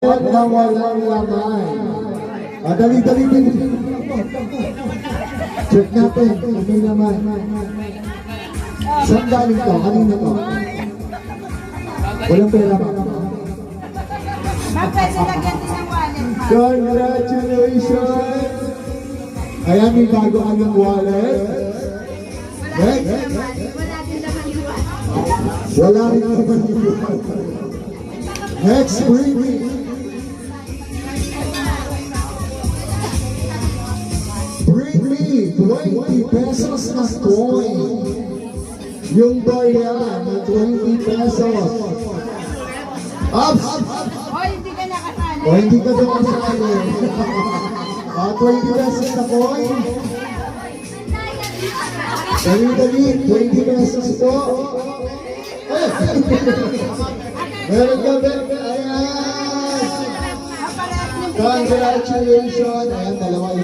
na walang laman. Dali-dali din. Check natin kung may laman. Saan galing to? Kanina to? Walang pera pa. Ma'am, pwede lagyan din ng wallet, ma'am. Congratulations! Ayan, may bago kang wallet. Next. Wala din naman yung wallet. Wala rin naman yung wallet. Next, bring me. Bring me 20 pesos na coin. Yung bayan na 20 pesos. Ups! Oh, hindi ka nakasali. O hindi ka doon kasali. 20 pesos na coin. Dali-dali, 20 pesos po. Meron ka, meron ka. Ayan! Congratulations! Ayan, dalawa